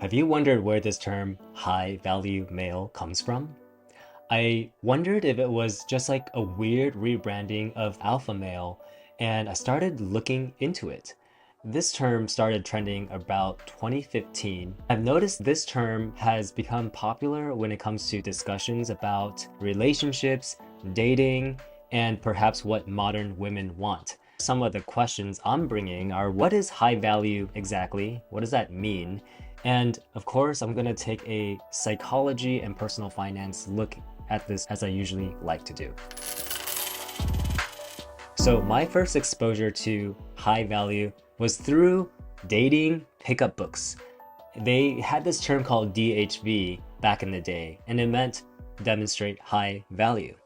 Have you wondered where this term high value male comes from? I wondered if it was just like a weird rebranding of alpha male, and I started looking into it. This term started trending about 2015. I've noticed this term has become popular when it comes to discussions about relationships, dating, and perhaps what modern women want. Some of the questions I'm bringing are, what is high value exactly? What does that mean? And of course, I'm going to take a psychology and personal finance look at this, as I usually like to do. So my first exposure to high value was through dating pickup books. They had this term called DHV back in the day, and it meant demonstrate high value.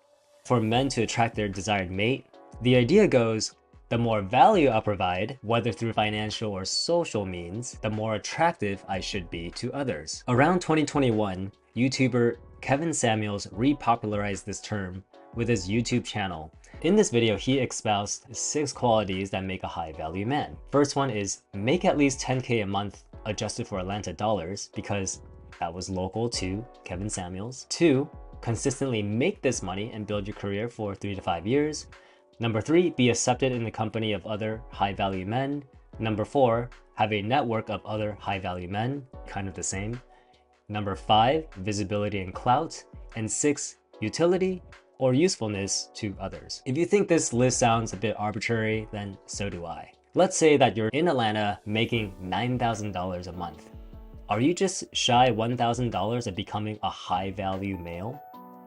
For men to attract their desired mate, the idea goes, the more value I provide, whether through financial or social means, the more attractive I should be to others. Around 2021, YouTuber Kevin Samuels repopularized this term with his YouTube channel. In this video, he espoused 6 qualities that make a high value man. First one is make at least 10K a month adjusted for Atlanta dollars, because that was local to Kevin Samuels. 2, consistently make this money and build your career for 3 to 5 years. Number 3, be accepted in the company of other high-value men. Number 4, have a network of other high-value men, kind of the same. Number 5, visibility and clout. And 6, utility or usefulness to others. If you think this list sounds a bit arbitrary, then so do I. Let's say that you're in Atlanta making $9,000 a month. Are you just shy $1,000 of becoming a high-value male?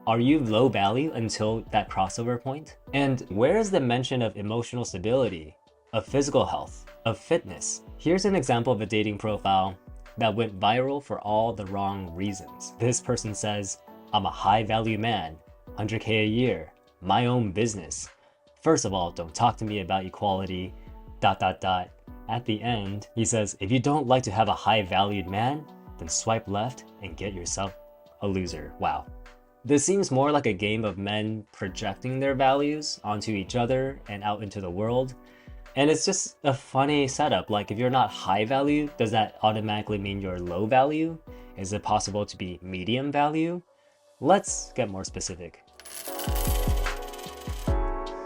Are you low value until that crossover point? And where is the mention of emotional stability, of physical health, of fitness? Here's an example of a dating profile that went viral for all the wrong reasons. This person says, I'm a high value man, 100K a year, my own business. First of all, don't talk to me about equality, ... At the end, he says, if you don't like to have a high valued man, then swipe left and get yourself a loser. Wow. This seems more like a game of men projecting their values onto each other and out into the world. And it's just a funny setup. Like, if you're not high value, does that automatically mean you're low value? Is it possible to be medium value? Let's get more specific.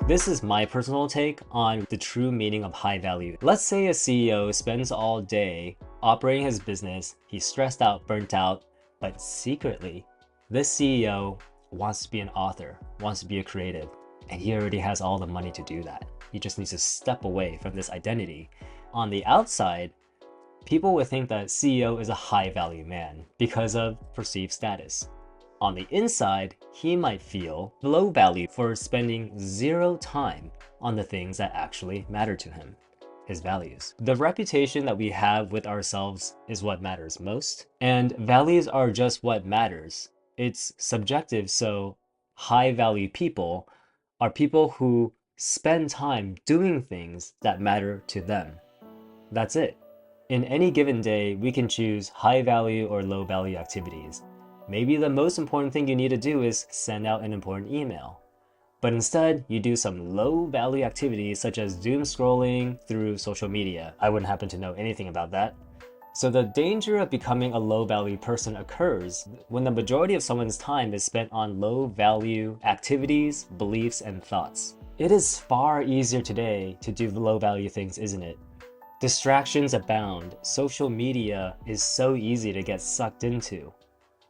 This is my personal take on the true meaning of high value. Let's say a CEO spends all day operating his business, he's stressed out, burnt out, but secretly, this CEO wants to be an author, wants to be a creative, and he already has all the money to do that. He just needs to step away from this identity. On the outside, people would think that CEO is a high value man because of perceived status. On the inside, he might feel low value for spending 0 time on the things that actually matter to him, his values. The reputation that we have with ourselves is what matters most, and values are just what matters. It's subjective, so high value people are people who spend time doing things that matter to them. That's it. In any given day, we can choose high value or low value activities. Maybe the most important thing you need to do is send out an important email. But instead, you do some low value activities such as doom scrolling through social media. I wouldn't happen to know anything about that. So the danger of becoming a low value person occurs when the majority of someone's time is spent on low value activities, beliefs, and thoughts. It is far easier today to do low value things, isn't it? Distractions abound. Social media is so easy to get sucked into.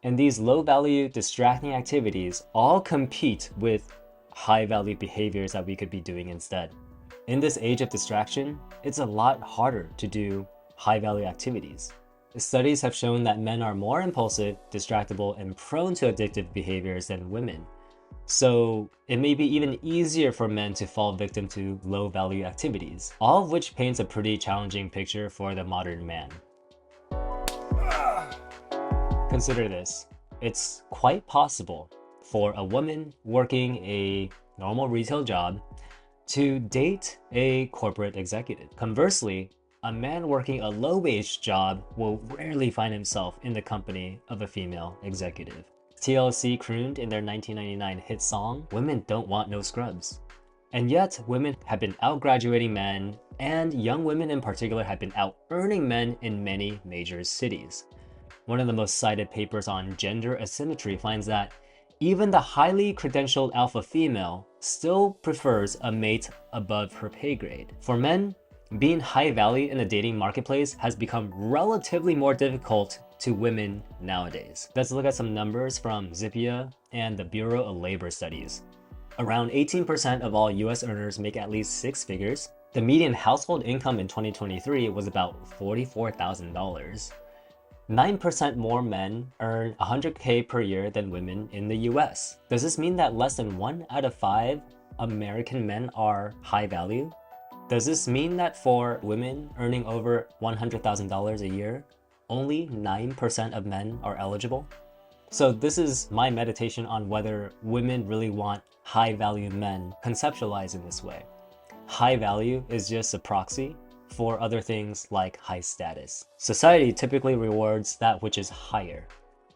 And these low value distracting activities all compete with high value behaviors that we could be doing instead. In this age of distraction, it's a lot harder to do high value activities. Studies have shown that men are more impulsive, distractible, and prone to addictive behaviors than women. So it may be even easier for men to fall victim to low value activities, all of which paints a pretty challenging picture for the modern man. Consider this. It's quite possible for a woman working a normal retail job to date a corporate executive. Conversely, a man working a low-wage job will rarely find himself in the company of a female executive. TLC crooned in their 1999 hit song, "Women don't want no scrubs." And yet, women have been outgraduating men, and young women in particular have been out-earning men in many major cities. one of the most cited papers on gender asymmetry finds that even the highly credentialed alpha female still prefers a mate above her pay grade. For men, being high value in the dating marketplace has become relatively more difficult to women nowadays. Let's look at some numbers from Zippia and the Bureau of Labor Studies. Around 18% of all US earners make at least 6 figures. The median household income in 2023 was about $44,000. 9% more men earn 100K per year than women in the US. Does this mean that less than 1 out of 5 American men are high value? Does this mean that for women earning over $100,000 a year, only 9% of men are eligible? So this is my meditation on whether women really want high value men conceptualized in this way. High value is just a proxy for other things like high status. Society typically rewards that which is higher.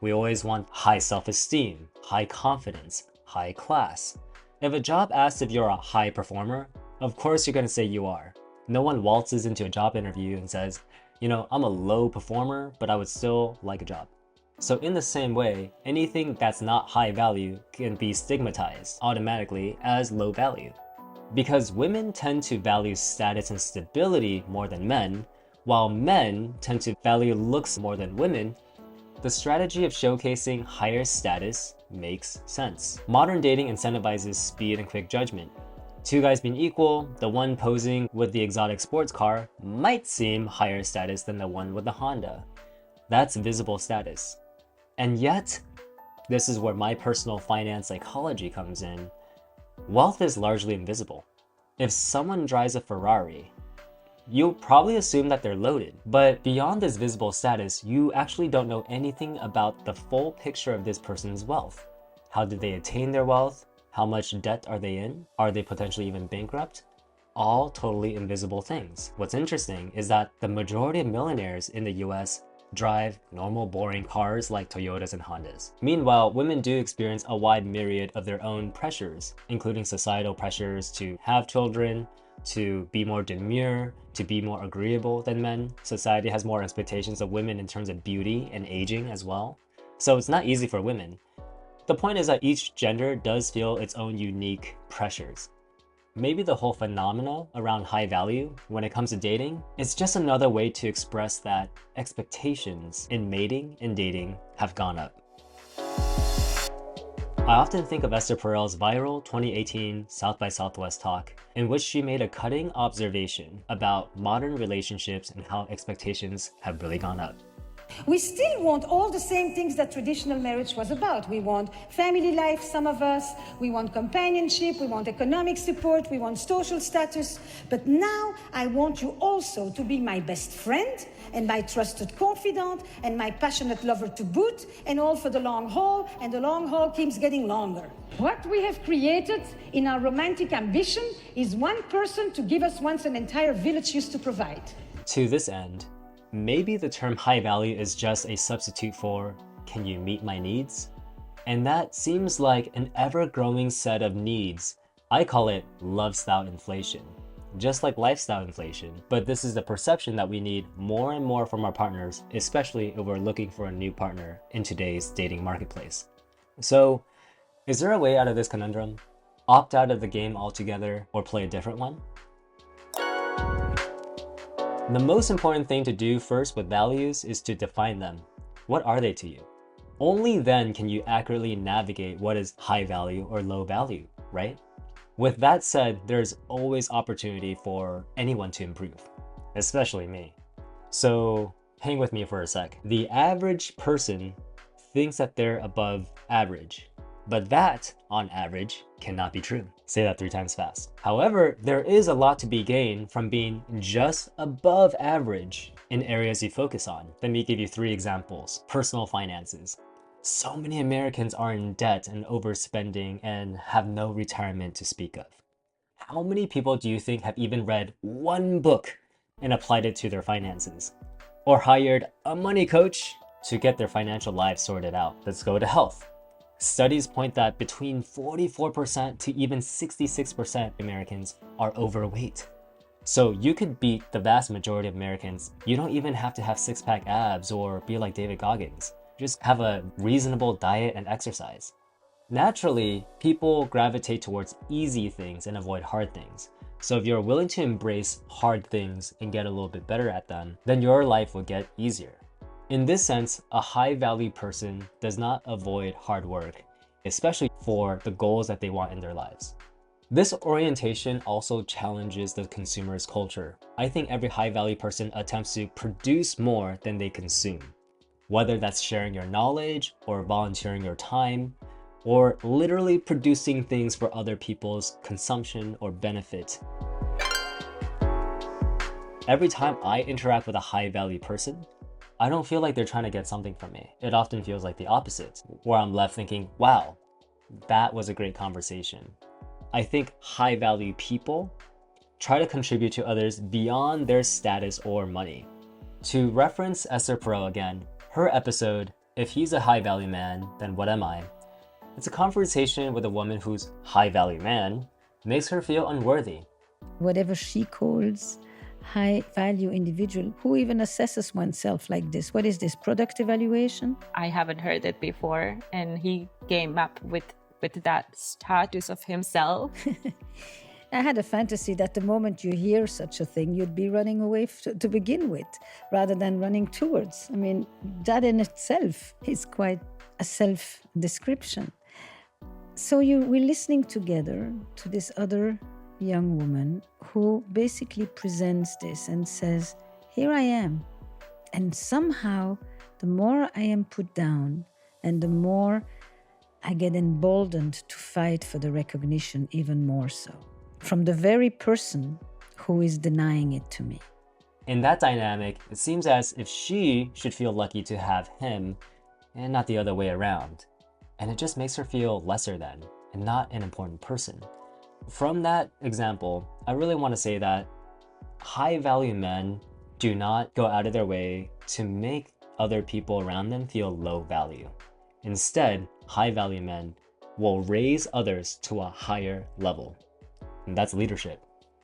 We always want high self-esteem, high confidence, high class. If a job asks if you're a high performer, of course you're going to say you are. No one waltzes into a job interview and says, you know, I'm a low performer, but I would still like a job. So in the same way, anything that's not high value can be stigmatized automatically as low value. Because women tend to value status and stability more than men, while men tend to value looks more than women, the strategy of showcasing higher status makes sense. Modern dating incentivizes speed and quick judgment. Two guys being equal, the one posing with the exotic sports car might seem higher status than the one with the Honda. That's visible status. And yet, this is where my personal finance psychology comes in. Wealth is largely invisible. If someone drives a Ferrari, you'll probably assume that they're loaded. But beyond this visible status, you actually don't know anything about the full picture of this person's wealth. How did they attain their wealth? How much debt are they in? Are they potentially even bankrupt? All totally invisible things. What's interesting is that the majority of millionaires in the US drive normal boring cars like Toyotas and Hondas. Meanwhile, women do experience a wide myriad of their own pressures, including societal pressures to have children, to be more demure, to be more agreeable than men. Society has more expectations of women in terms of beauty and aging as well. So it's not easy for women. The point is that each gender does feel its own unique pressures. Maybe the whole phenomena around high value when it comes to dating is just another way to express that expectations in mating and dating have gone up. I often think of Esther Perel's viral 2018 South by Southwest talk, in which she made a cutting observation about modern relationships and how expectations have really gone up. We still want all the same things that traditional marriage was about. We want family life, some of us. We want companionship. We want economic support. We want social status. But now I want you also to be my best friend and my trusted confidant and my passionate lover to boot, and all for the long haul, and the long haul keeps getting longer. What we have created in our romantic ambition is one person to give us once an entire village used to provide. To this end, maybe the term high value is just a substitute for, can you meet my needs? And that seems like an ever-growing set of needs. I call it lifestyle inflation, just like lifestyle inflation. But this is the perception that we need more and more from our partners, especially if we're looking for a new partner in today's dating marketplace. So, is there a way out of this conundrum? Opt out of the game altogether or play a different one? The most important thing to do first with values is to define them. What are they to you? Only then can you accurately navigate what is high value or low value, right? With that said, there's always opportunity for anyone to improve, especially me. So hang with me for a sec. The average person thinks that they're above average, but that, on average, cannot be true. Say that 3 times fast. However, there is a lot to be gained from being just above average in areas you focus on. Let me give you 3 examples. Personal finances. So many Americans are in debt and overspending and have no retirement to speak of. How many people do you think have even read one book and applied it to their finances? Or hired a money coach to get their financial lives sorted out? Let's go to health. Studies point that between 44% to even 66% Americans are overweight. So you could beat the vast majority of Americans. You don't even have to have six-pack abs or be like David Goggins. Just have a reasonable diet and exercise. Naturally, people gravitate towards easy things and avoid hard things. So if you're willing to embrace hard things and get a little bit better at them, then your life will get easier. In this sense, a high-value person does not avoid hard work, especially for the goals that they want in their lives. This orientation also challenges the consumer's culture. I think every high-value person attempts to produce more than they consume, whether that's sharing your knowledge or volunteering your time, or literally producing things for other people's consumption or benefit. Every time I interact with a high-value person, I don't feel like they're trying to get something from me. It often feels like the opposite, where I'm left thinking, wow, that was a great conversation. I think high-value people try to contribute to others beyond their status or money. To reference Esther Perel again, her episode, If He's a High-Value Man, Then What Am I? It's a conversation with a woman whose high-value man makes her feel unworthy. Whatever she calls high-value individual, who even assesses oneself like this? What is this, product evaluation? I haven't heard it before, and he came up with that status of himself. I had a fantasy that the moment you hear such a thing, you'd be running away to begin with, rather than running towards. I mean, that in itself is quite a self-description. So we're listening together to this other young woman who basically presents this and says, here I am. And somehow, the more I am put down and the more I get emboldened to fight for the recognition even more so, from the very person who is denying it to me. In that dynamic, it seems as if she should feel lucky to have him and not the other way around. And it just makes her feel lesser than and not an important person. From that example, I really want to say that high-value men do not go out of their way to make other people around them feel low value. Instead, high-value men will raise others to a higher level. And that's leadership.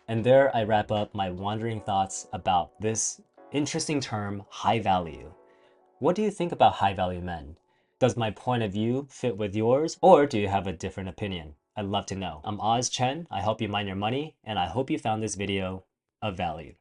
And there I wrap up my wandering thoughts about this interesting term, high value. What do you think about high-value men? Does my point of view fit with yours, or do you have a different opinion? I'd love to know. I'm Oz Chen. I help you mind your money, and I hope you found this video of value.